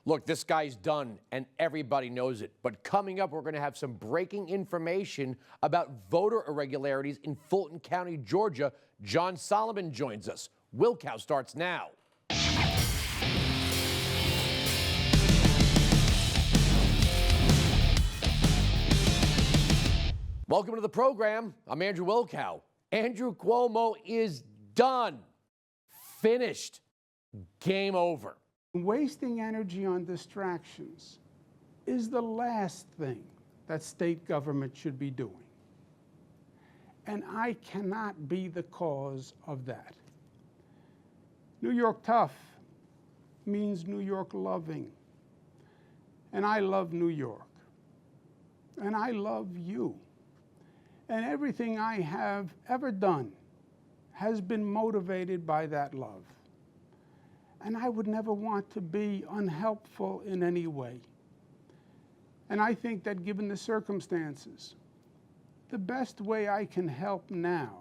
Look, this guy's done, and everybody knows it. But coming up, we're going to have some breaking information about voter irregularities in Fulton County, Georgia. John Solomon joins us. Wilkow starts now. Welcome to the program. I'm Andrew Wilkow. Andrew Cuomo is done. Finished. Game over. Wasting energy on distractions is the last thing that state government should be doing. And I cannot be the cause of that. New York tough means New York loving. And I love New York. And I love you. And everything I have ever done has been motivated by that love. And I would never want to be unhelpful in any way. And I think that given the circumstances, the best way I can help now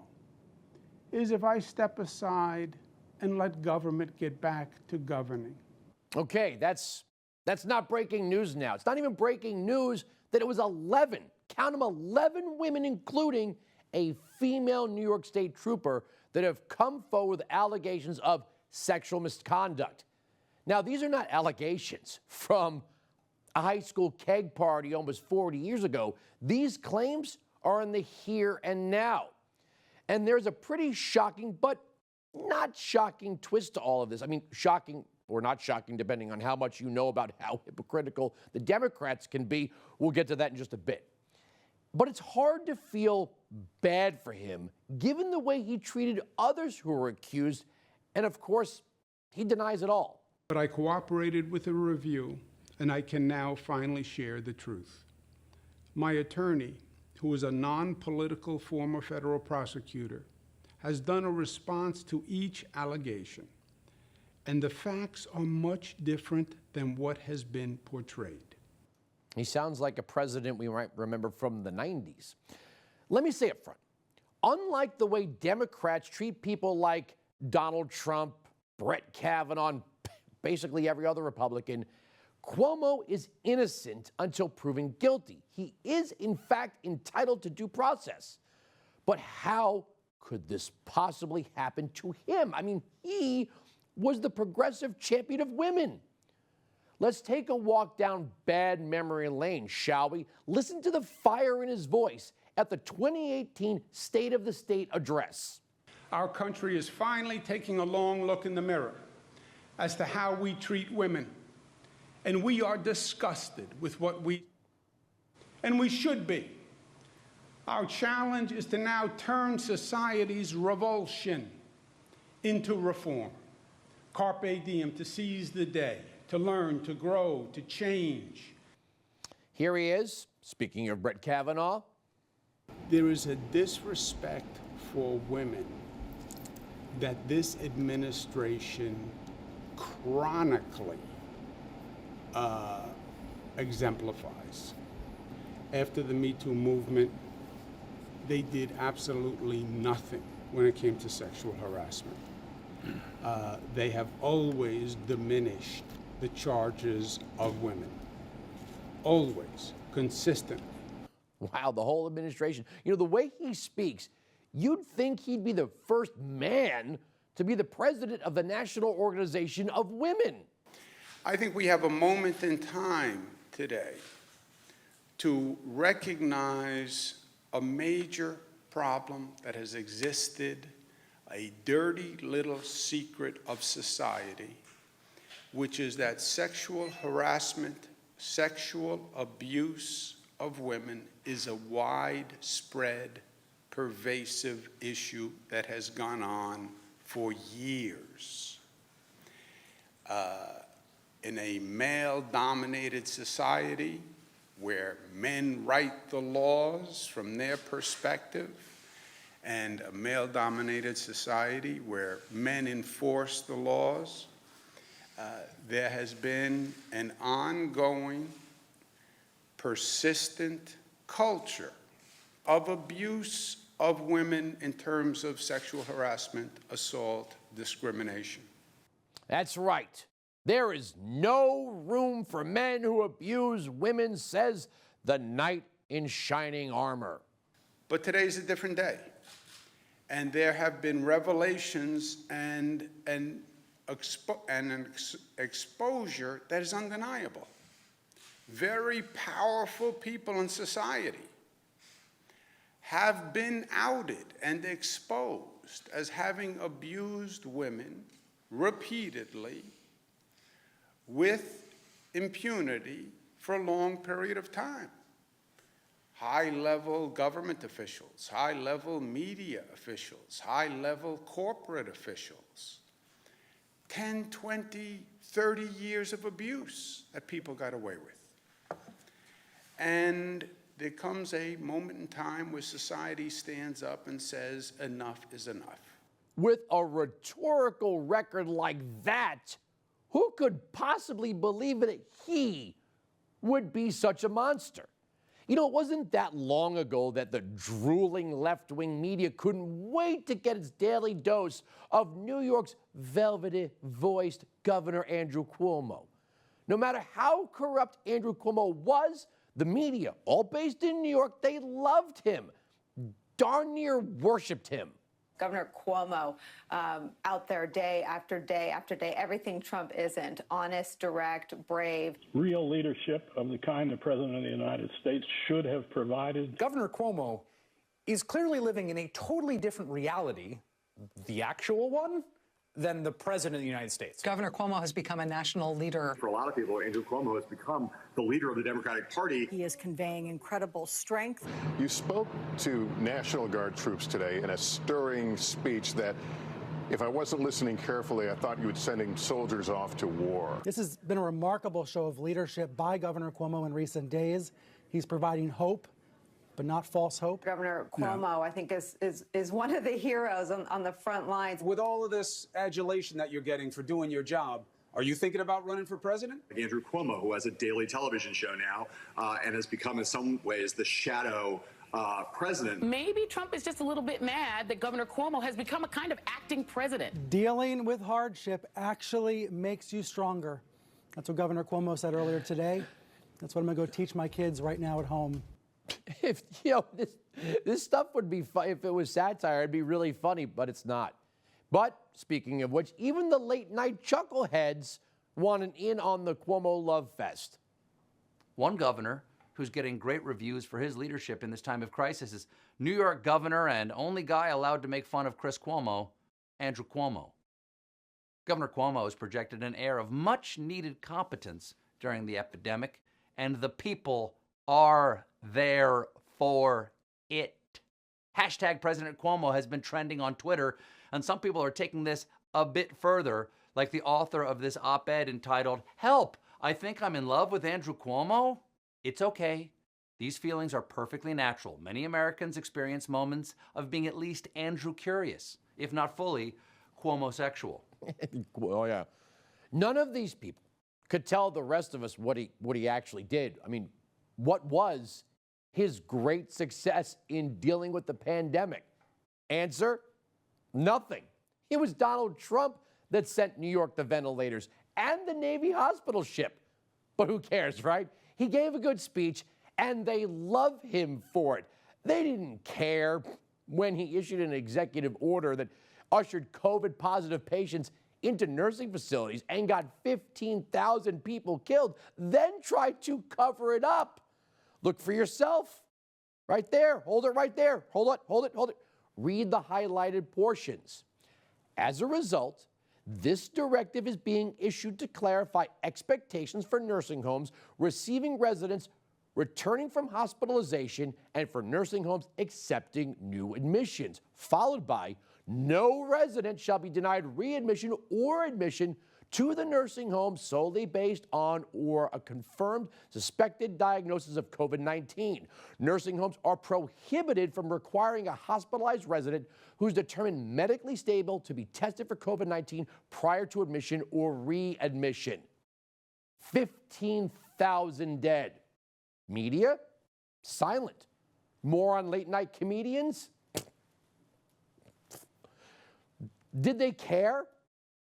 is if I step aside and let government get back to governing. Okay, that's not breaking news now. It's not even breaking news that it was 11, count them, 11 women, including a female New York State trooper, that have come forward with allegations of sexual misconduct. Now, these are not allegations from a high school keg party almost 40 years ago. These claims are in the here and now. And there's a pretty shocking, but not shocking twist to all of this. I mean, shocking or not shocking, depending on how much you know about how hypocritical the Democrats can be. We'll get to that in just a bit. But it's hard to feel bad for him, given the way he treated others who were accused. And of course, he denies it all. But I cooperated with the review, and I can now finally share the truth. My attorney, who is a non-political former federal prosecutor, has done a response to each allegation. And the facts are much different than what has been portrayed. He sounds like a president we might remember from the 90s. Let me say up front, unlike the way Democrats treat people like Donald Trump, Brett Kavanaugh, and basically every other Republican, Cuomo is innocent until proven guilty. He is, in fact, entitled to due process. But how could this possibly happen to him? I mean, he was the progressive champion of women. Let's take a walk down bad memory lane, shall we? Listen to the fire in his voice at the 2018 State of the State address. Our country is finally taking a long look in the mirror as to how we treat women. And we are disgusted with and we should be. Our challenge is to now turn society's revulsion into reform. Carpe diem, to seize the day, to learn, to grow, to change. Here he is, speaking of Brett Kavanaugh. There is a disrespect for women that this administration chronically exemplifies. After the Me Too movement, they did absolutely nothing when it came to sexual harassment. They have always diminished the charges of women. Always, consistently. Wow, the whole administration. You know, the way he speaks, you'd think he'd be the first man to be the president of the National Organization of Women. I think we have a moment in time today to recognize a major problem that has existed, a dirty little secret of society, which is that sexual harassment, sexual abuse of women is a widespread, pervasive issue that has gone on for years. In a male-dominated society where men write the laws from their perspective, and a male-dominated society where men enforce the laws, there has been an ongoing, persistent culture of abuse of women in terms of sexual harassment, assault, discrimination. That's right. There is no room for men who abuse women, says the knight in shining armor. But today's a different day. And there have been revelations and an exposure that is undeniable. Very powerful people in society have been outed and exposed as having abused women repeatedly with impunity for a long period of time. High-level government officials, high-level media officials, high-level corporate officials. 10, 20, 30 years of abuse that people got away with. And there comes a moment in time where society stands up and says, enough is enough. With a rhetorical record like that, who could possibly believe that he would be such a monster? You know, it wasn't that long ago that the drooling left-wing media couldn't wait to get its daily dose of New York's velvety-voiced Governor Andrew Cuomo. No matter how corrupt Andrew Cuomo was, the media, all based in New York, they loved him, darn near worshipped him. Governor Cuomo out there day after day after day, everything Trump isn't, honest, direct, brave. Real leadership of the kind the President of the United States should have provided. Governor Cuomo is clearly living in a totally different reality, the actual one, than the President of the United States. Governor Cuomo has become a national leader. For a lot of people, Andrew Cuomo has become the leader of the Democratic Party. He is conveying incredible strength. You spoke to National Guard troops today in a stirring speech that, if I wasn't listening carefully, I thought you were sending soldiers off to war. This has been a remarkable show of leadership by Governor Cuomo in recent days. He's providing hope, but not false hope. Governor Cuomo, I think, is one of the heroes on the front lines. With all of this adulation that you're getting for doing your job, are you thinking about running for president? Andrew Cuomo, who has a daily television show now and has become, in some ways, the shadow president. Maybe Trump is just a little bit mad that Governor Cuomo has become a kind of acting president. Dealing with hardship actually makes you stronger. That's what Governor Cuomo said earlier today. That's what I'm going to go teach my kids right now at home. If, you know, this stuff would be fun. If it was satire, it'd be really funny, but it's not. But speaking of which, even the late-night chuckleheads want an in on the Cuomo love fest. One governor who's getting great reviews for his leadership in this time of crisis is New York governor and only guy allowed to make fun of Chris Cuomo, Andrew Cuomo. Governor Cuomo has projected an air of much-needed competence during the epidemic, and the people are there for it. Hashtag President Cuomo has been trending on Twitter, and some people are taking this a bit further, like the author of this op-ed entitled, "Help, I think I'm in love with Andrew Cuomo." It's okay. These feelings are perfectly natural. Many Americans experience moments of being at least Andrew curious, if not fully Cuomo-sexual. Oh, yeah. None of these people could tell the rest of us what he actually did. I mean, what was his great success in dealing with the pandemic? Answer, nothing. It was Donald Trump that sent New York the ventilators and the Navy hospital ship. But who cares, right? He gave a good speech, and they love him for it. They didn't care when he issued an executive order that ushered COVID-positive patients into nursing facilities and got 15,000 people killed, then tried to cover it up. Look for yourself. Right there. Hold it right there. Hold it. Read the highlighted portions. As a result, this directive is being issued to clarify expectations for nursing homes receiving residents returning from hospitalization and for nursing homes accepting new admissions, followed by no resident shall be denied readmission or admission to the nursing home solely based on or a confirmed suspected diagnosis of COVID-19. Nursing homes are prohibited from requiring a hospitalized resident who's determined medically stable to be tested for COVID-19 prior to admission or readmission. 15,000 dead. Media? Silent. More on late-night comedians? Did they care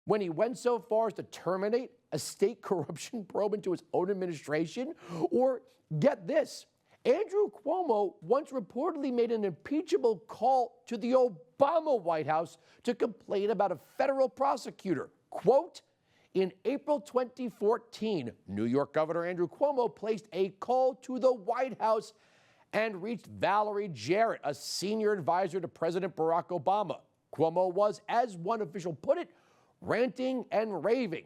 when he went so far as to terminate a state corruption probe into his own administration? Or get this, Andrew Cuomo once reportedly made an impeachable call to the Obama White House to complain about a federal prosecutor. Quote, in April 2014, New York Governor Andrew Cuomo placed a call to the White House and reached Valerie Jarrett, a senior advisor to President Barack Obama. Cuomo was, as one official put it, ranting and raving.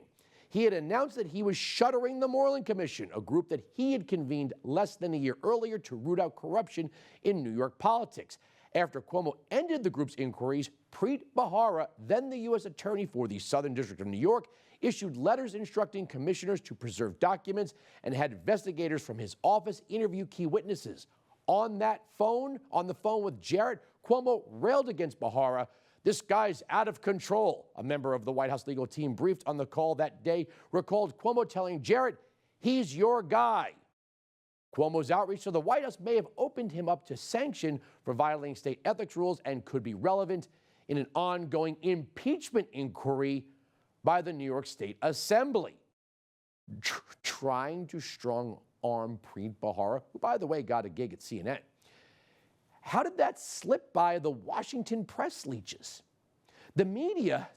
He had announced that he was shuttering the Moreland Commission, a group that he had convened less than a year earlier to root out corruption in New York politics. After Cuomo ended the group's inquiries, Preet Bharara, then the U.S. Attorney for the Southern District of New York, issued letters instructing commissioners to preserve documents and had investigators from his office interview key witnesses. On the phone with Jarrett, Cuomo railed against Bharara. This guy's out of control. A member of the White House legal team briefed on the call that day recalled Cuomo telling Jarrett, he's your guy. Cuomo's outreach to the White House may have opened him up to sanction for violating state ethics rules and could be relevant in an ongoing impeachment inquiry by the New York State Assembly. Trying to strong-arm Preet Bharara, who, by the way, got a gig at CNN. How did that slip by the Washington press leeches? The media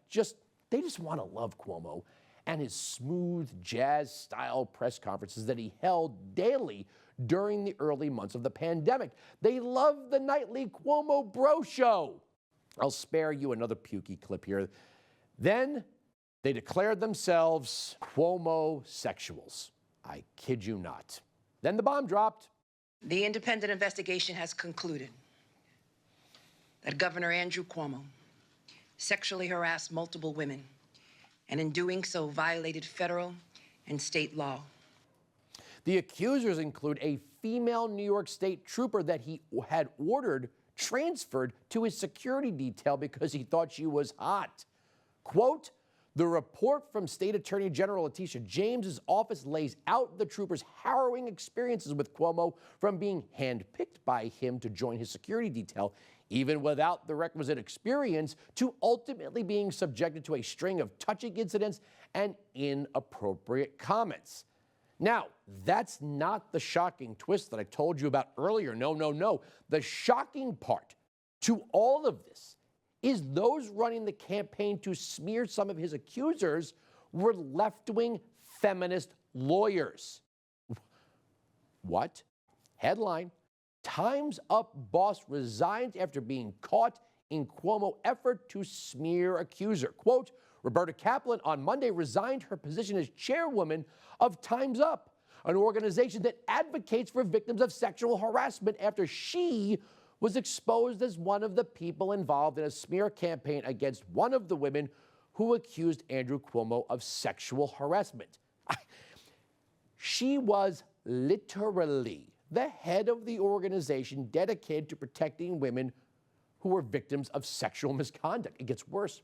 they just want to love Cuomo and his smooth jazz-style press conferences that he held daily during the early months of the pandemic. They love the nightly Cuomo Bro Show. I'll spare you another pukey clip here. Then they declared themselves Cuomo-sexuals. I kid you not. Then the bomb dropped. The independent investigation has concluded that Governor Andrew Cuomo sexually harassed multiple women and in doing so violated federal and state law. The accusers include a female New York State trooper that he had ordered transferred to his security detail because he thought she was hot. Quote, the report from State Attorney General Letitia James's office lays out the trooper's harrowing experiences with Cuomo, from being handpicked by him to join his security detail, even without the requisite experience, to ultimately being subjected to a string of touching incidents and inappropriate comments. Now, that's not the shocking twist that I told you about earlier. No. The shocking part to all of this is those running the campaign to smear some of his accusers were left-wing feminist lawyers. What? Headline, Time's Up boss resigns after being caught in Cuomo effort to smear accuser. Quote, Roberta Kaplan on Monday resigned her position as chairwoman of Time's Up, an organization that advocates for victims of sexual harassment, after she was exposed as one of the people involved in a smear campaign against one of the women who accused Andrew Cuomo of sexual harassment. She was literally the head of the organization dedicated to protecting women who were victims of sexual misconduct. It gets worse.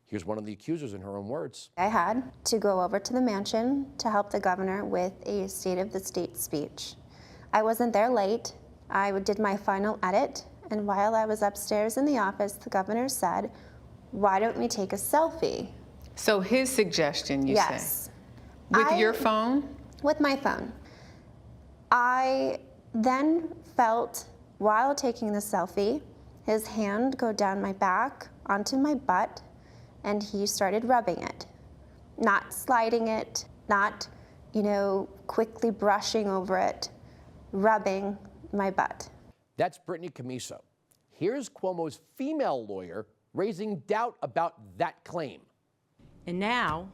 Here's one of the accusers in her own words. I had to go over to the mansion to help the governor with a State of the State speech. I wasn't there late. I did my final edit, and while I was upstairs in the office, the governor said, why don't we take a selfie? So his suggestion, you say? Yes. With your phone? With my phone. I then felt, while taking the selfie, his hand go down my back onto my butt, and he started rubbing it. Not sliding it, not, quickly brushing over it, rubbing my butt. That's Brittany Camiso. Here's Cuomo's female lawyer raising doubt about that claim. And now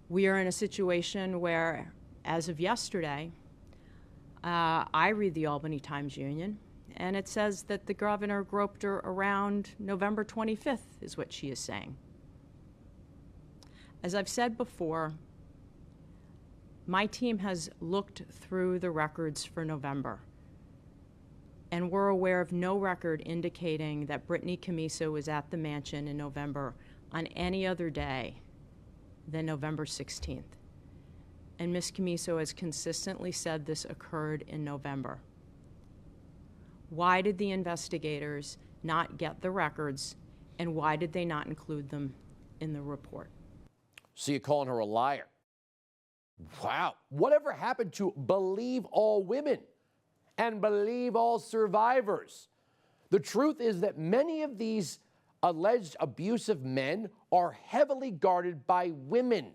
we are in a situation where, as of yesterday, I read the Albany Times-Union, and it says that the governor groped her around November 25th, is what she is saying. As I've said before, my team has looked through the records for November, and we're aware of no record indicating that Brittany Camiso was at the mansion in November on any other day than November 16th. And Ms. Camiso has consistently said this occurred in November. Why did the investigators not get the records, and why did they not include them in the report? So you're calling her a liar. Wow. Whatever happened to believe all women and believe all survivors? The truth is that many of these alleged abusive men are heavily guarded by women.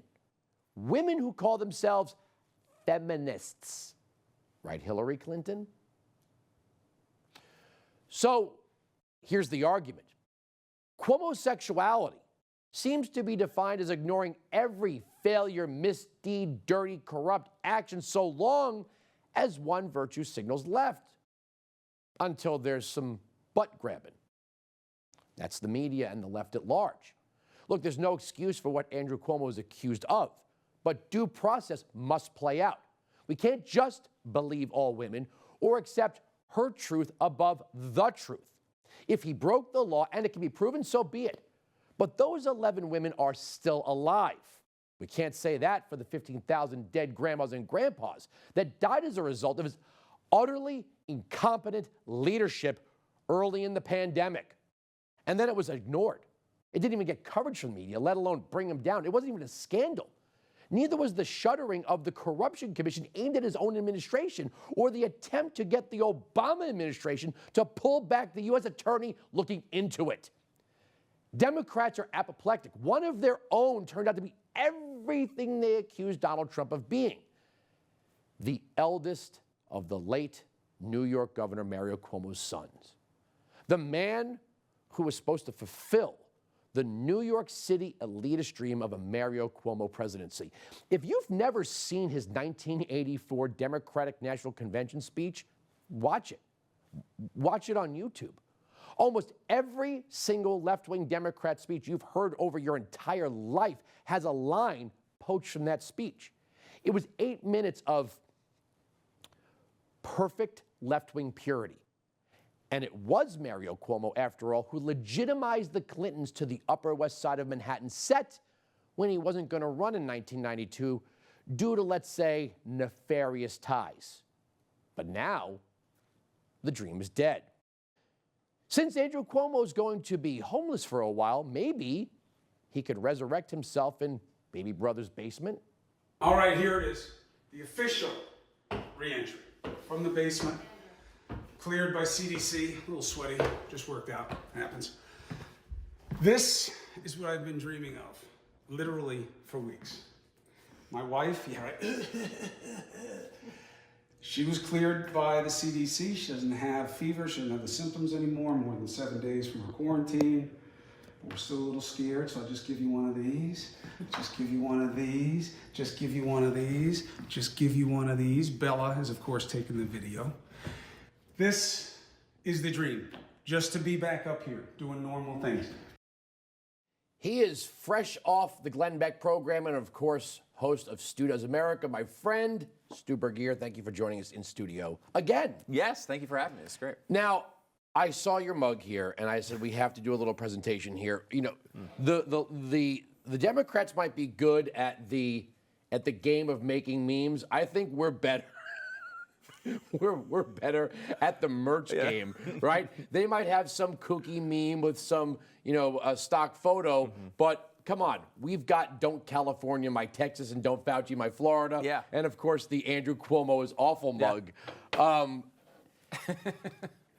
Women who call themselves feminists. Right, Hillary Clinton? So here's the argument. Cuomo's sexuality seems to be defined as ignoring every failure, misdeed, dirty, corrupt action so long as one virtue signals left, until there's some butt grabbing. That's the media and the left at large. Look, there's no excuse for what Andrew Cuomo is accused of, but due process must play out. We can't just believe all women or accept her truth above the truth. If he broke the law and it can be proven, so be it. But those 11 women are still alive. We can't say that for the 15,000 dead grandmas and grandpas that died as a result of his utterly incompetent leadership early in the pandemic. And then it was ignored. It didn't even get coverage from the media, let alone bring him down. It wasn't even a scandal. Neither was the shuttering of the Corruption Commission aimed at his own administration or the attempt to get the Obama administration to pull back the U.S. attorney looking into it. Democrats are apoplectic. One of their own turned out to be everything they accused Donald Trump of being. The eldest of the late New York Governor Mario Cuomo's sons. The man who was supposed to fulfill the New York City elitist dream of a Mario Cuomo presidency. If you've never seen his 1984 Democratic National Convention speech, watch it. Watch it on YouTube. Almost every single left-wing Democrat speech you've heard over your entire life has a line poached from that speech. It was 8 minutes of perfect left-wing purity. And it was Mario Cuomo, after all, who legitimized the Clintons to the Upper West Side of Manhattan set when he wasn't going to run in 1992 due to, let's say, nefarious ties. But now, the dream is dead. Since Andrew Cuomo is going to be homeless for a while, maybe he could resurrect himself in baby brother's basement. All right, here it is. The official re-entry from the basement. Cleared by CDC, a little sweaty, just worked out, happens. This is what I've been dreaming of, literally for weeks. My wife, yeah, right. She was cleared by the CDC. She doesn't have fever, she doesn't have the symptoms anymore, more than 7 days from her quarantine. We're still a little scared, so I'll just give you one of these. Just give you one of these. Just give you one of these. Just give you one of these. Bella has, of course, taken the video. This is the dream, just to be back up here doing normal things. He is fresh off the Glenn Beck program and, of course, host of Stu Does America. My friend, Stu Burguiere, thank you for joining us in studio again. Yes, thank you for having me. It's great. Now, I saw your mug here, and I said we have to do a little presentation here. You know, the Democrats might be good at the game of making memes. I think we're better. We're better at the merch game, right? They might have some kooky meme with some, a stock photo, but come on, we've got Don't California My Texas and Don't Fauci My Florida. Yeah. And of course the Andrew Cuomo is awful mug.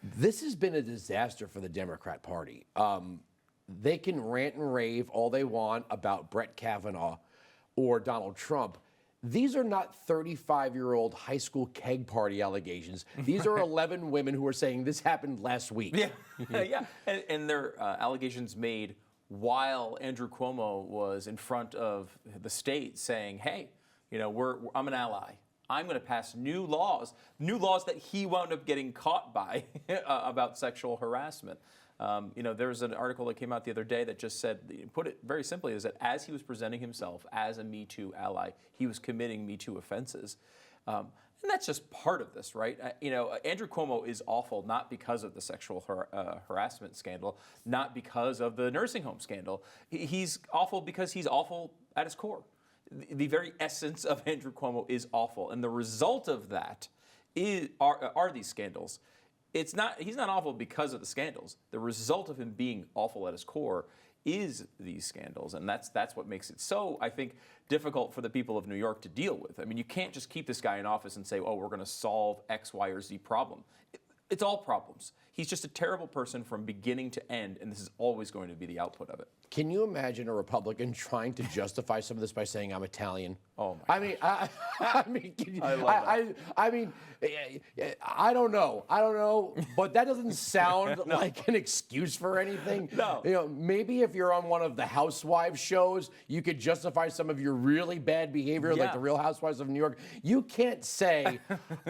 This has been a disaster for the Democrat Party. They can rant and rave all they want about Brett Kavanaugh or Donald Trump. These are not 35-year-old high school keg party allegations. These are 11 women who are saying this happened last week. Yeah, yeah. And they're allegations made while Andrew Cuomo was in front of the state saying, hey, I'm an ally. I'm going to pass new laws that he wound up getting caught by about sexual harassment. There's an article that came out the other day that just said, put it very simply, is that as he was presenting himself as a Me Too ally, he was committing Me Too offenses. And that's just part of this, right? Andrew Cuomo is awful not because of the sexual harassment scandal, not because of the nursing home scandal. He's awful because he's awful at his core. The very essence of Andrew Cuomo is awful. And the result of that are these scandals. He's not awful because of the scandals. The result of him being awful at his core is these scandals, and that's what makes it so, I think, difficult for the people of New York to deal with. I mean, you can't just keep this guy in office and say, oh, we're going to solve X, Y, or Z problem. It's all problems. He's just a terrible person from beginning to end, and this is always going to be the output of it. Can you imagine a Republican trying to justify some of this by saying I'm Italian? Oh my! I mean, I love that. I mean, I don't know, but that doesn't sound like an excuse for anything. No. You know, maybe if you're on one of the Housewives shows, you could justify some of your really bad behavior, like the Real Housewives of New York. You can't say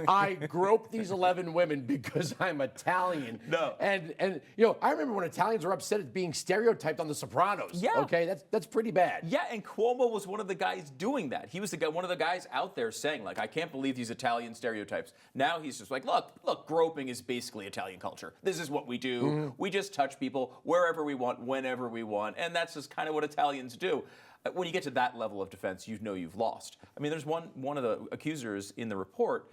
I groped these 11 women because I'm Italian. No. And you know, I remember when Italians were upset at being stereotyped on The Sopranos. Yeah. Okay, that's pretty bad. Yeah, and Cuomo was one of the guys doing that. He was the guy, one of the guys out there saying, like, I can't believe these Italian stereotypes. Now he's just like, look, groping is basically Italian culture. This is what we do. Mm-hmm. We just touch people wherever we want, whenever we want, and that's just kind of what Italians do. When you get to that level of defense, you know you've lost. I mean, there's one of the accusers in the report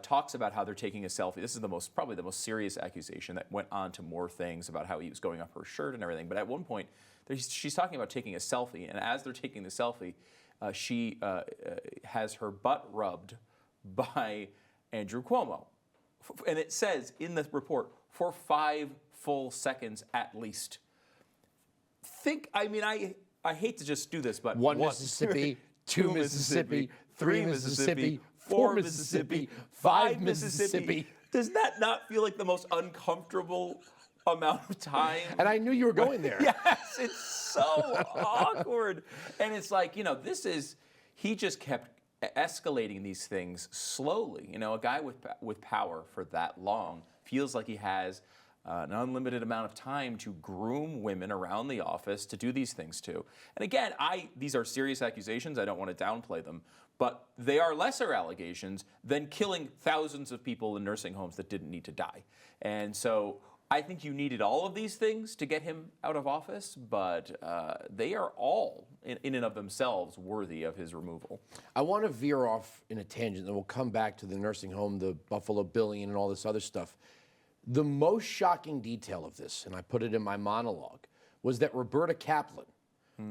talks about how they're taking a selfie. This is probably the most serious accusation that went on to more things about how he was going up her shirt and everything. But at one point, she's talking about taking a selfie, and as they're taking the selfie, she has her butt rubbed by Andrew Cuomo. And it says in the report, for 5 full seconds at least. I hate to just do this, but 1 Mississippi, 2 Mississippi, 3 Mississippi, 4 Mississippi, 5 Mississippi. Does that not feel like the most uncomfortable amount of time? And I knew you were going there. Yes, it's so awkward. And it's like, he just kept escalating these things slowly. You know, a guy with power for that long feels like he has an unlimited amount of time to groom women around the office to do these things to. And again, these are serious accusations. I don't want to downplay them, but they are lesser allegations than killing thousands of people in nursing homes that didn't need to die. And so I think you needed all of these things to get him out of office, but they are all, in and of themselves, worthy of his removal. I want to veer off in a tangent, and we'll come back to the nursing home, the Buffalo Billion, and all this other stuff. The most shocking detail of this, and I put it in my monologue, was that Roberta Kaplan,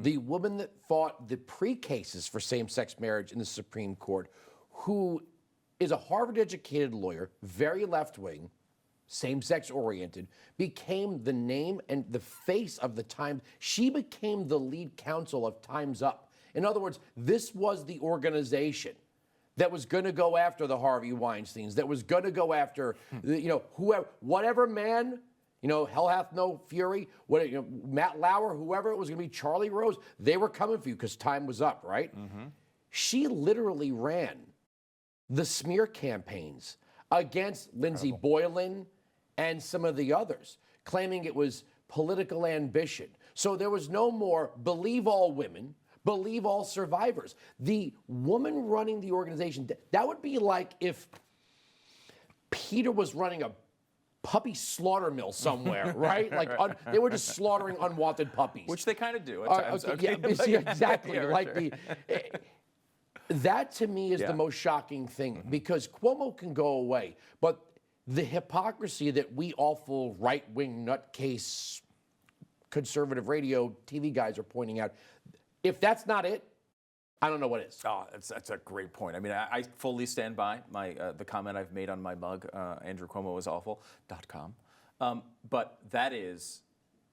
the woman that fought the pre-cases for same-sex marriage in the Supreme Court, who is a Harvard-educated lawyer, very left-wing, same-sex oriented, became the name and the face of the Times. She became the lead counsel of Time's Up. In other words, this was the organization that was going to go after the Harvey Weinsteins, that was going to go after, whatever man, hell hath no fury, Matt Lauer, whoever it was going to be, Charlie Rose, they were coming for you because time was up, right? Mm-hmm. She literally ran the smear campaigns against Lindsey Boylan and some of the others, claiming it was political ambition. So there was no more believe all women, believe all survivors. The woman running the organization, that would be like if Peter was running a puppy slaughter mill somewhere, right? Like they were just slaughtering unwanted puppies. Which they kind of do at times. Okay. Yeah, exactly. Yeah, like sure. That to me is the most shocking thing, because Cuomo can go away, but the hypocrisy that we awful right-wing nutcase conservative radio TV guys are pointing out, if that's not it, I don't know what is. Oh, that's a great point. I mean, I fully stand by the comment I've made on my mug, AndrewCuomoisAwful.com. But that is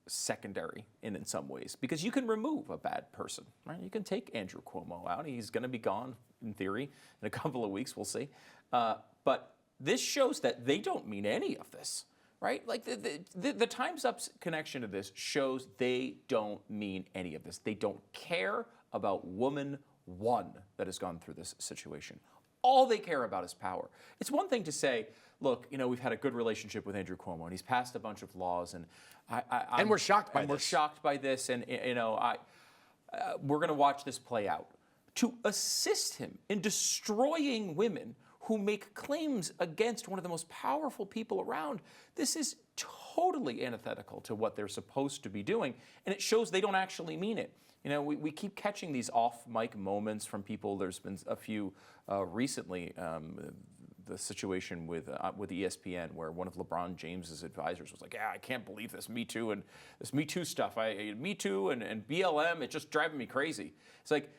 secondary in some ways, because you can remove a bad person, right? You can take Andrew Cuomo out. He's going to be gone, in theory, in a couple of weeks. We'll see. But this shows that they don't mean any of this, right? Like the Time's Up's connection to this shows they don't mean any of this. They don't care about woman one that has gone through this situation. All they care about is power. It's one thing to say, look, we've had a good relationship with Andrew Cuomo, and he's passed a bunch of laws, and we're shocked by this. We're shocked by this, and we're going to watch this play out. To assist him in destroying women who make claims against one of the most powerful people around, this is totally antithetical to what they're supposed to be doing, and it shows they don't actually mean it. We keep catching these off-mic moments from people. There's been a few recently. the situation with ESPN, where one of LeBron James's advisors was like, "Yeah, I can't believe this Me Too and this Me Too stuff. Me Too and BLM, it's just driving me crazy." It's like,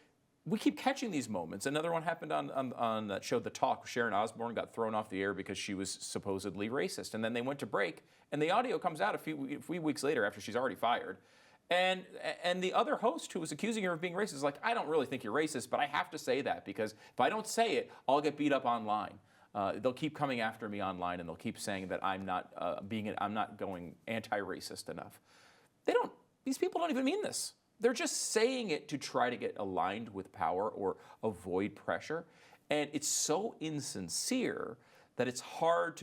we keep catching these moments. Another one happened on that show, The Talk. Sharon Osbourne got thrown off the air because she was supposedly racist. And then they went to break, and the audio comes out a few weeks later after she's already fired. And the other host who was accusing her of being racist is like, "I don't really think you're racist, but I have to say that because if I don't say it, I'll get beat up online. They'll keep coming after me online, and they'll keep saying that I'm not going anti-racist enough." These people don't even mean this. They're just saying it to try to get aligned with power or avoid pressure. And it's so insincere that it's hard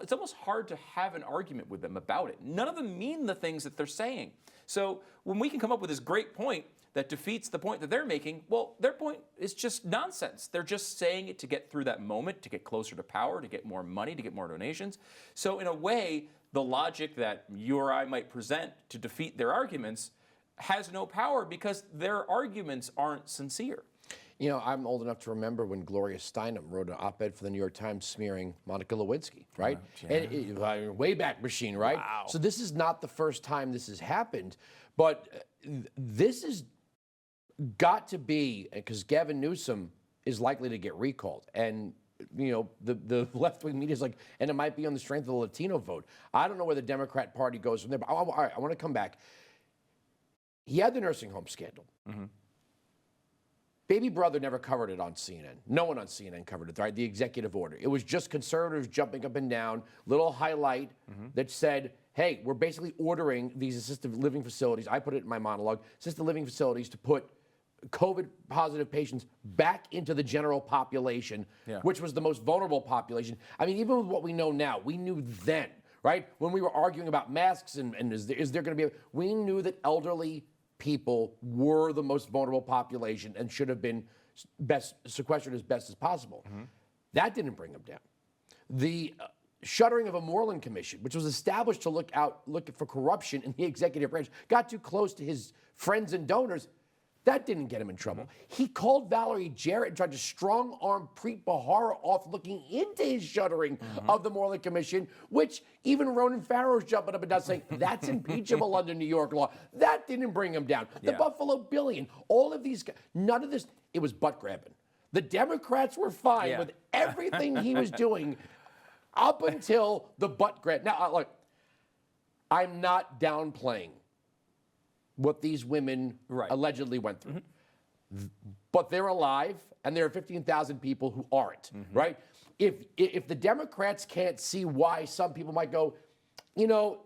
it's almost hard to have an argument with them about it. None of them mean the things that they're saying. So when we can come up with this great point that defeats the point that they're making, well, their point is just nonsense. They're just saying it to get through that moment, to get closer to power, to get more money, to get more donations. So in a way, the logic that you or I might present to defeat their arguments has no power because their arguments aren't sincere. You know, I'm old enough to remember when Gloria Steinem wrote an op-ed for the New York Times smearing Monica Lewinsky, right? And Wayback Machine, right? Wow. So this is not the first time this has happened, but this has got to be, because Gavin Newsom is likely to get recalled. And you know, the left-wing media is like, and it might be on the strength of the Latino vote. I don't know where the Democrat Party goes from there, but all right, I want to come back. He had the nursing home scandal. Mm-hmm. Baby Brother never covered it on CNN. No one on CNN covered it, right? The executive order. It was just conservatives jumping up and down, little highlight that said, hey, we're basically ordering these assisted living facilities. I put it in my monologue, assisted living facilities to put COVID-positive patients back into the general population, which was the most vulnerable population. I mean, even with what we know now, we knew then, right? When we were arguing about masks and is there going to be, we knew that elderly people were the most vulnerable population and should have been sequestered as best as possible. That didn't bring them down. The shuttering of a Moreland Commission, which was established to look for corruption in the executive branch, got too close to his friends and donors. That didn't get him in trouble. He called Valerie Jarrett and tried to strong-arm Preet Bharara off looking into his shuttering of the Moreland Commission, which even Ronan Farrow's jumping up and down saying, that's impeachable under New York law. That didn't bring him down. The Buffalo Billion, all of these, none of this, it was butt-grabbing. The Democrats were fine with everything he was doing up until the butt grab. Now, look, I'm not downplaying what these women allegedly went through. But they're alive, and there are 15,000 people who aren't, right? If the Democrats can't see why some people might go, you know,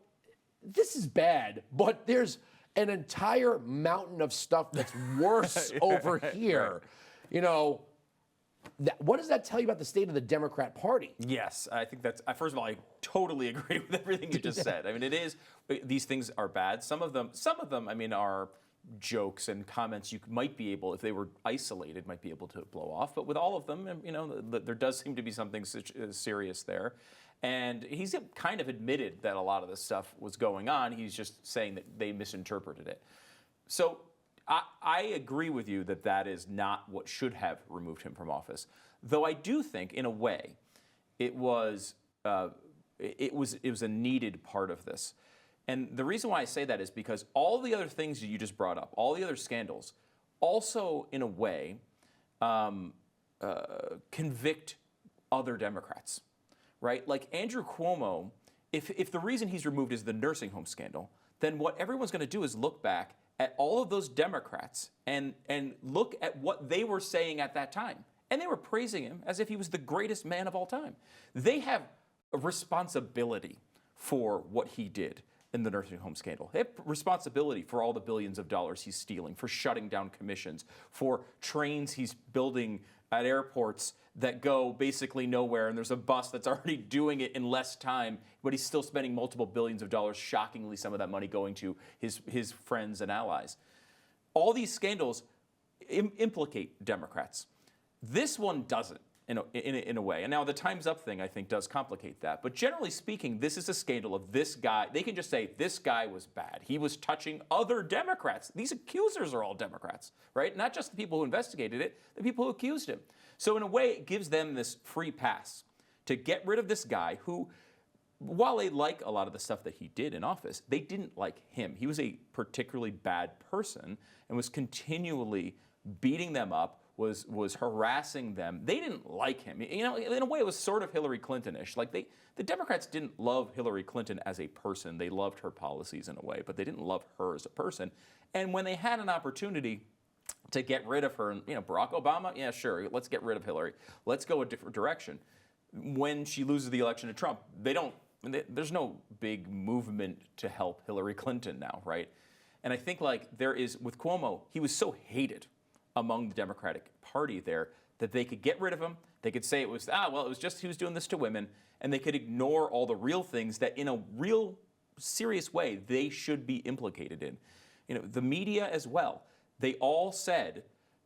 this is bad, but there's an entire mountain of stuff that's worse over here, you know, what does that tell you about the state of the Democrat Party? Yes, I think that's, first of all, I totally agree with everything you just said. I mean, it is, these things are bad. Some of them, I mean, are jokes and comments you might be able, if they were isolated, might be able to blow off. But with all of them, you know, there does seem to be something serious there. And he's kind of admitted that a lot of this stuff was going on. He's just saying that they misinterpreted it. So I agree with you that that is not what should have removed him from office. Though I do think, in a way, it was a needed part of this. And the reason why I say that is because all the other things that you just brought up, all the other scandals, also, in a way, convict other Democrats, right? Like Andrew Cuomo, if the reason he's removed is the nursing home scandal, then what everyone's going to do is look back at all of those Democrats and look at what they were saying at that time. And they were praising him as if he was the greatest man of all time. They have a responsibility for what he did in the nursing home scandal. They have responsibility for all the billions of dollars he's stealing, for shutting down commissions, for trains he's building at airports that go basically nowhere, and there's a bus that's already doing it in less time, but he's still spending multiple billions of dollars, shockingly some of that money going to his friends and allies. All these scandals implicate Democrats. This one doesn't. in a way. And now the Time's Up thing, I think, does complicate that. But generally speaking, this is a scandal of this guy. They can just say, this guy was bad. He was touching other Democrats. These accusers are all Democrats, right? Not just the people who investigated it, the people who accused him. So in a way, it gives them this free pass to get rid of this guy who, while they like a lot of the stuff that he did in office, they didn't like him. He was a particularly bad person and was continually beating them up, was harassing them. They didn't like him. You know, in a way, it was sort of Hillary Clinton-ish. Like the Democrats didn't love Hillary Clinton as a person. They loved her policies in a way, but they didn't love her as a person. And when they had an opportunity to get rid of her, and Barack Obama, yeah, sure, let's get rid of Hillary. Let's go a different direction. When she loses the election to Trump, there's no big movement to help Hillary Clinton now, right? And I think there is, with Cuomo, he was so hated among the Democratic Party there that they could get rid of him. They could say it was, it was just he was doing this to women, and they could ignore all the real things that in a real serious way they should be implicated in. The media as well, they all said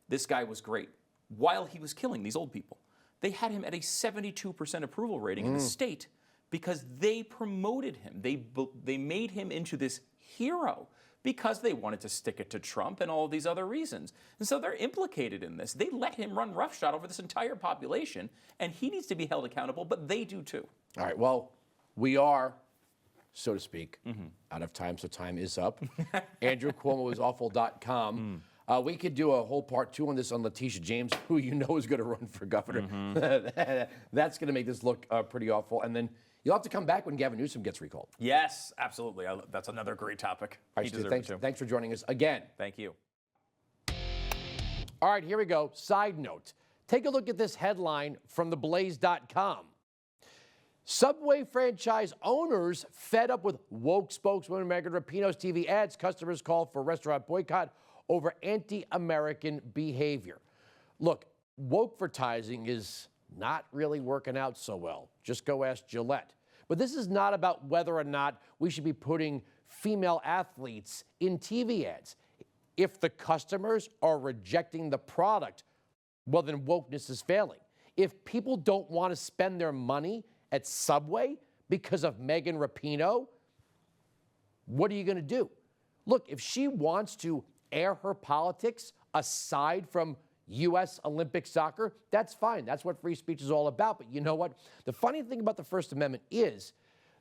this guy was great while he was killing these old people. They had him at a 72% approval rating in the state because they promoted him. They made him into this hero because they wanted to stick it to Trump and all of these other reasons. And so they're implicated in this. They let him run roughshod over this entire population, and he needs to be held accountable, but they do too. All right, well, we are, so to speak, out of time, so time is up. Andrew Cuomo is awful.com. We could do a whole part 2 on this on Letitia James, who you know is going to run for governor. That's going to make this look pretty awful. And then you'll have to come back when Gavin Newsom gets recalled. Yes, absolutely. That's another great topic. All right, Stu, thanks for joining us again. Thank you. All right, here we go. Side note. Take a look at this headline from theblaze.com. Subway franchise owners fed up with woke spokeswoman Megan Rapinoe's TV ads. Customers call for restaurant boycott over anti-American behavior. Look, wokevertising is not really working out so well. Just go ask Gillette. But this is not about whether or not we should be putting female athletes in TV ads. If the customers are rejecting the product, well, then wokeness is failing. If people don't want to spend their money at Subway because of Megan Rapinoe, what are you going to do? Look, if she wants to air her politics aside from U.S. Olympic soccer, that's fine. That's what free speech is all about. But you know what? The funny thing about the First Amendment is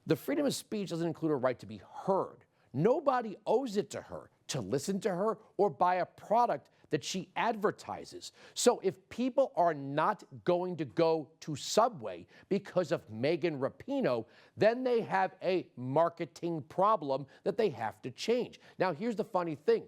the freedom of speech doesn't include a right to be heard. Nobody owes it to her to listen to her or buy a product that she advertises. So if people are not going to go to Subway because of Megan Rapinoe, then they have a marketing problem that they have to change. Now, here's the funny thing.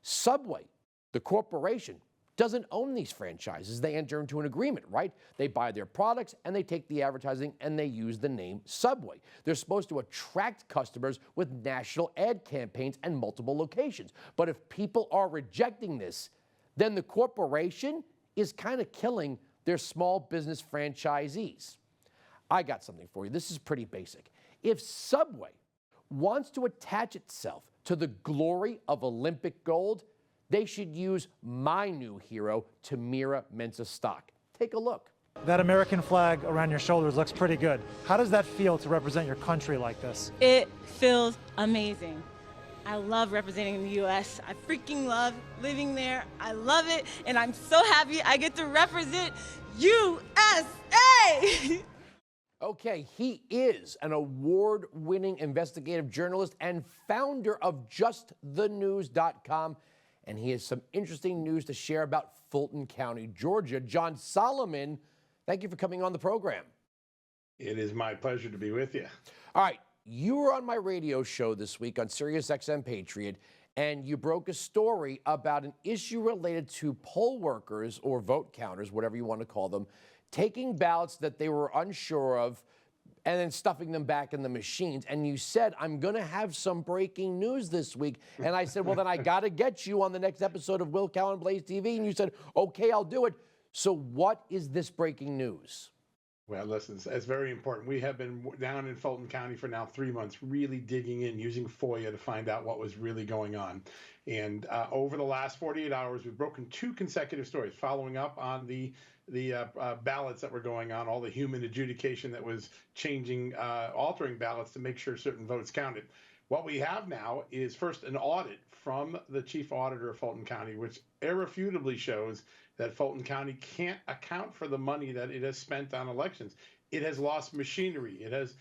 Subway, the corporation, doesn't own these franchises. They enter into an agreement, right? They buy their products and they take the advertising and they use the name Subway. They're supposed to attract customers with national ad campaigns and multiple locations. But if people are rejecting this, then the corporation is kind of killing their small business franchisees. I got something for you. This is pretty basic. If Subway wants to attach itself to the glory of Olympic gold, they should use my new hero, Tamira Mensah-Stock. Take a look. That American flag around your shoulders looks pretty good. How does that feel to represent your country like this? It feels amazing. I love representing the U.S. I freaking love living there. I love it, and I'm so happy I get to represent USA! Okay, he is an award-winning investigative journalist and founder of JustTheNews.com, and he has some interesting news to share about Fulton County, Georgia. John Solomon, thank you for coming on the program. It is my pleasure to be with you. All right, you were on my radio show this week on SiriusXM Patriot, and you broke a story about an issue related to poll workers or vote counters, whatever you want to call them, taking ballots that they were unsure of and then stuffing them back in the machines. And you said, I'm going to have some breaking news this week. And I said, well, then I got to get you on the next episode of Wilkow on BlazeTV. And you said, okay, I'll do it. So what is this breaking news? Well, listen, it's very important. We have been down in Fulton County for now 3 months, really digging in, using FOIA to find out what was really going on. And over the last 48 hours, we've broken 2 consecutive stories following up on the ballots that were going on, all the human adjudication that was changing, altering ballots to make sure certain votes counted. What we have now is first an audit from the chief auditor of Fulton County, which irrefutably shows that Fulton County can't account for the money that it has spent on elections. It has lost machinery. It has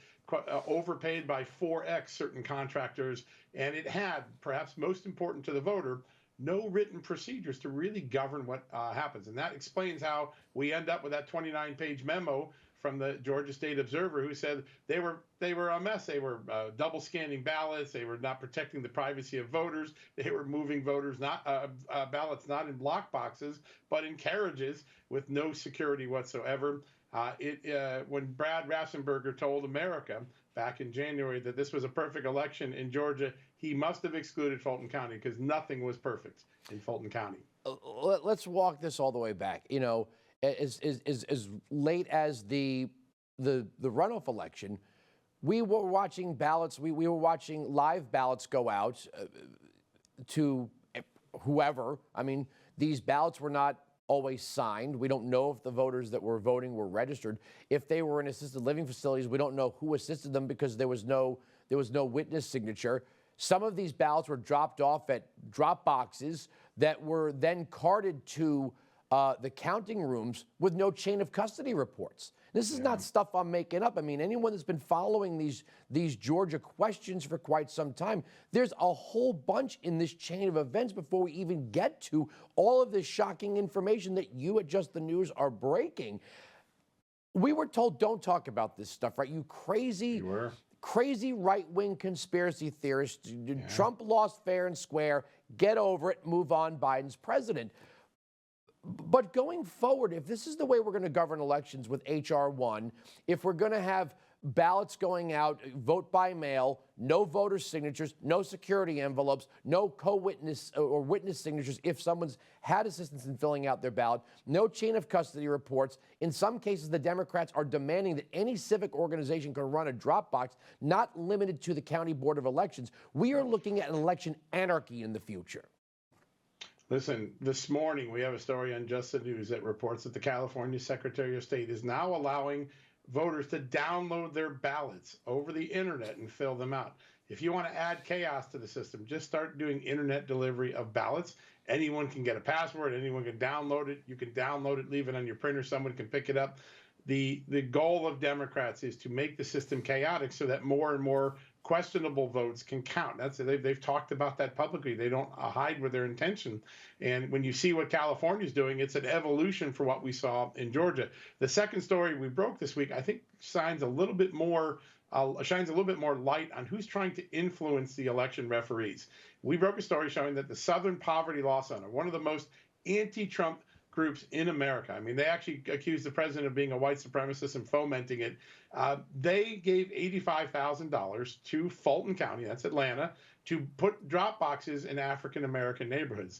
overpaid by 4x certain contractors, and it had, perhaps most important to the voter, no written procedures to really govern what happens. And that explains how we end up with that 29-page memo from the Georgia State Observer, who said they were a mess. They were double scanning ballots. They were not protecting the privacy of voters. They were moving voters ballots not in block boxes but in carriages with no security whatsoever. When Brad Raffensperger told America back in January that this was a perfect election in Georgia, he must have excluded Fulton County because nothing was perfect in Fulton County. Let's walk this all the way back. You know, as late as the runoff election, we were watching ballots. We were watching live ballots go out to whoever. I mean, these ballots were not always signed. We don't know if the voters that were voting were registered. If they were in assisted living facilities, we don't know who assisted them because there was no witness signature. Some of these ballots were dropped off at drop boxes that were then carted to the counting rooms with no chain of custody reports. This is not stuff I'm making up. I mean, anyone that's been following these Georgia questions for quite some time, there's a whole bunch in this chain of events before we even get to all of this shocking information that you at Just the News are breaking. We were told, don't talk about this stuff, right? You crazy right-wing conspiracy theorists. Trump lost fair and square. Get over it. Move on. Biden's president. But going forward, if this is the way we're going to govern elections with H.R. 1, if we're going to have ballots going out, vote by mail, no voter signatures, no security envelopes, no co-witness or witness signatures if someone's had assistance in filling out their ballot, no chain of custody reports. In some cases, the Democrats are demanding that any civic organization can run a drop box, not limited to the County Board of Elections. We are looking at an election anarchy in the future. Listen, this morning we have a story on Just the News that reports that the California Secretary of State is now allowing voters to download their ballots over the internet and fill them out. If you want to add chaos to the system, just start doing internet delivery of ballots. Anyone can get a password. Anyone can download it. You can download it, leave it on your printer. Someone can pick it up. The goal of Democrats is to make the system chaotic so that more and more questionable votes can count. They've talked about that publicly. They don't hide with their intention. And when you see what California's doing, it's an evolution for what we saw in Georgia. The second story we broke this week, I think, shines a little bit more light on who's trying to influence the election referees. We broke a story showing that the Southern Poverty Law Center, one of the most anti-Trump groups in America. I mean, they actually accused the president of being a white supremacist and fomenting it. They gave $85,000 to Fulton County, that's Atlanta, to put drop boxes in African-American neighborhoods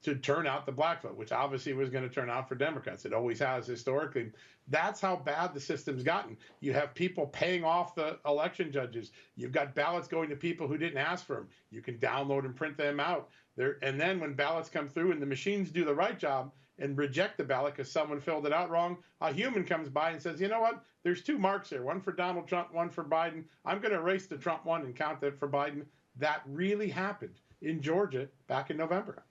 to turn out the black vote, which obviously was going to turn out for Democrats. It always has historically. That's how bad the system's gotten. You have people paying off the election judges. You've got ballots going to people who didn't ask for them. You can download and print them out. And then when ballots come through and the machines do the right job and reject the ballot because someone filled it out wrong, a human comes by and says, you know what, there's 2 marks here, one for Donald Trump, one for Biden. I'm going to erase the Trump one and count that for Biden. That really happened in Georgia back in November.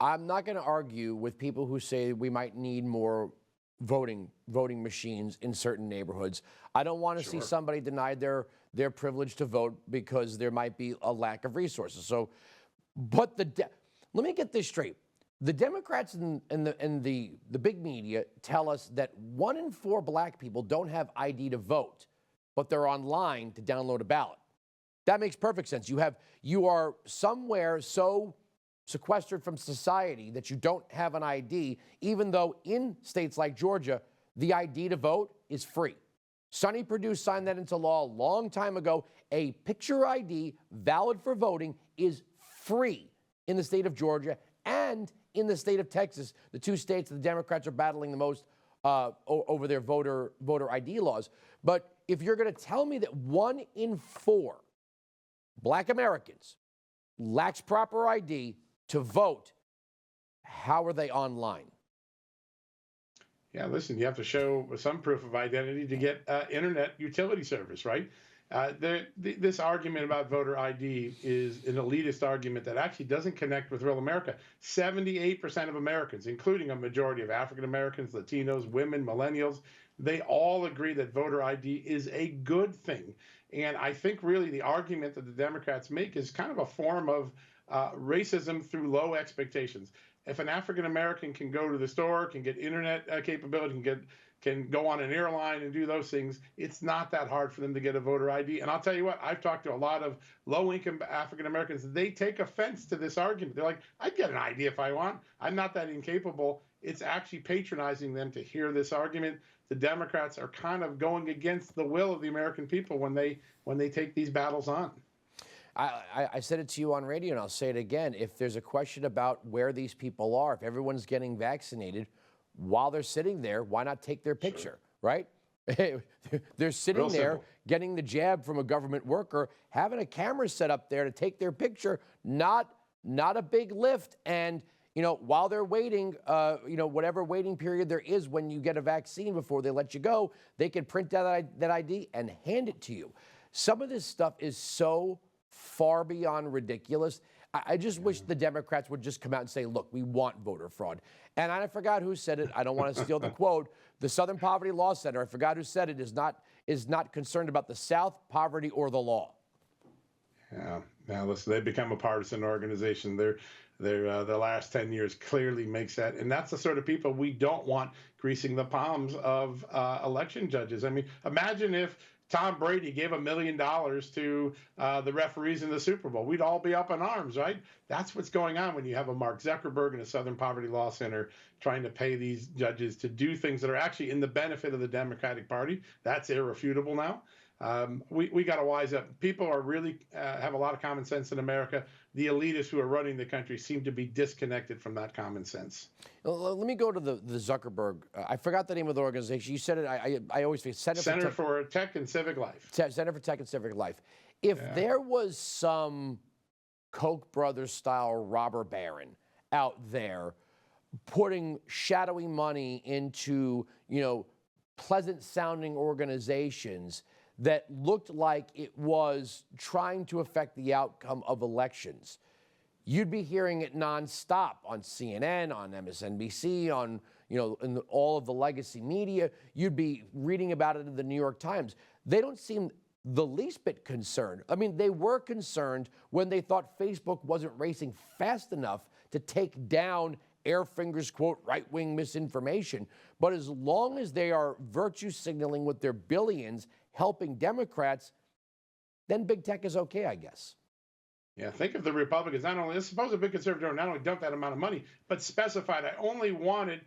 I'm not going to argue with people who say we might need more voting machines in certain neighborhoods. I don't want to see somebody denied their privilege to vote because there might be a lack of resources. So, but let me get this straight. The Democrats and the big media tell us that 1 in 4 black people don't have ID to vote, but they're online to download a ballot. That makes perfect sense. You are somewhere so sequestered from society that you don't have an ID, even though in states like Georgia, the ID to vote is free. Sonny Perdue signed that into law a long time ago. A picture ID valid for voting is free in the state of Georgia and in the state of Texas, the 2 states the Democrats are battling the most over their voter ID laws. But if you're going to tell me that 1 in 4 Black Americans lacks proper ID to vote, how are they online? Yeah, listen, you have to show some proof of identity to get internet utility service, right? This argument about voter ID is an elitist argument that actually doesn't connect with real America. 78% of Americans, including a majority of African Americans, Latinos, women, millennials, they all agree that voter ID is a good thing. And I think really the argument that the Democrats make is kind of a form of racism through low expectations. If an African American can go to the store, can get internet capability, can go on an airline and do those things, it's not that hard for them to get a voter ID. And I'll tell you what, I've talked to a lot of low-income African Americans. They take offense to this argument. They're like, I'd get an ID if I want. I'm not that incapable. It's actually patronizing them to hear this argument. The Democrats are kind of going against the will of the American people when they take these battles on. I said it to you on radio, and I'll say it again. If there's a question about where these people are, if everyone's getting vaccinated, while they're sitting there, why not take their picture, right? They're sitting there getting the jab from a government worker, having a camera set up there to take their picture, not a big lift. And, while they're waiting, whatever waiting period there is when you get a vaccine before they let you go, they can print out that ID and hand it to you. Some of this stuff is so far beyond ridiculous. I just wish the Democrats would just come out and say, look, we want voter fraud. And I forgot who said it. I don't want to steal the quote. The Southern Poverty Law Center, I forgot who said it, is not concerned about the South, poverty, or the law. Yeah. Now, listen, they've become a partisan organization. The last 10 years clearly makes that. And that's the sort of people we don't want greasing the palms of election judges. I mean, imagine if Tom Brady gave $1 million to the referees in the Super Bowl. We'd all be up in arms, right? That's what's going on when you have a Mark Zuckerberg and a Southern Poverty Law Center trying to pay these judges to do things that are actually in the benefit of the Democratic Party. That's irrefutable now. We got to wise up. People are really have a lot of common sense in America. The elitists who are running the country seem to be disconnected from that common sense. Let me go to the Zuckerberg. I forgot the name of the organization. You said it. I always forget. Center for Tech and Civic Life. Center for Tech and Civic Life. If there was some Koch brothers style robber baron out there putting shadowy money into pleasant sounding organizations that looked like it was trying to affect the outcome of elections, you'd be hearing it nonstop on CNN, on MSNBC, on in all of the legacy media. You'd be reading about it in the New York Times. They don't seem the least bit concerned. I mean, they were concerned when they thought Facebook wasn't racing fast enough to take down Air Fingers, quote, right-wing misinformation. But as long as they are virtue signaling with their billions, helping Democrats, then big tech is okay, I guess. Yeah, think of the Republicans. Not only, suppose a big conservative not only dumped that amount of money, but specified, I only wanted,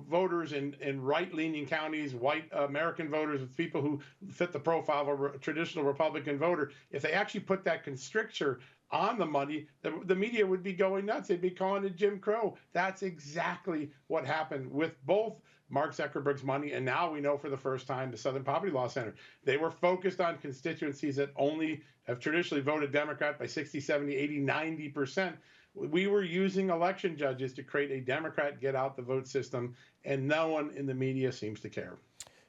voters in right-leaning counties, white American voters, people who fit the profile of a traditional Republican voter. If they actually put that constrictor on the money, the media would be going nuts. They'd be calling it Jim Crow. That's exactly what happened with both Mark Zuckerberg's money, and now we know for the first time the Southern Poverty Law Center. They were focused on constituencies that only have traditionally voted Democrat by 60, 70, 80, 90%. We were using election judges to create a Democrat get-out-the-vote system, and no one in the media seems to care.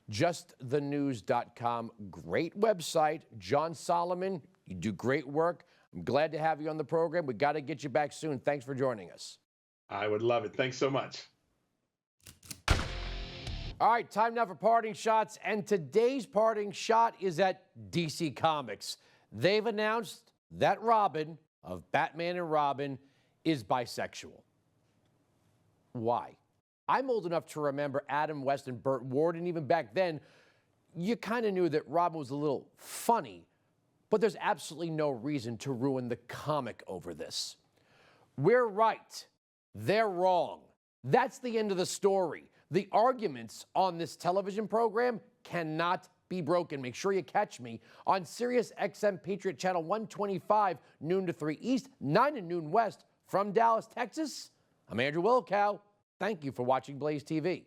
JustTheNews.com, great website. John Solomon, you do great work. I'm glad to have you on the program. We got to get you back soon. Thanks for joining us. I would love it. Thanks so much. All right, time now for parting shots, and today's parting shot is at DC Comics. They've announced that Robin of Batman and Robin is bisexual. Why? I'm old enough to remember Adam West and Burt Ward, and even back then, you kind of knew that Robin was a little funny, but there's absolutely no reason to ruin the comic over this. We're right. They're wrong. That's the end of the story. The arguments on this television program cannot be broken. Make sure you catch me on Sirius XM Patriot Channel 125, noon to 3 East, 9 to noon West. From Dallas, Texas, I'm Andrew Wilkow. Thank you for watching Blaze TV.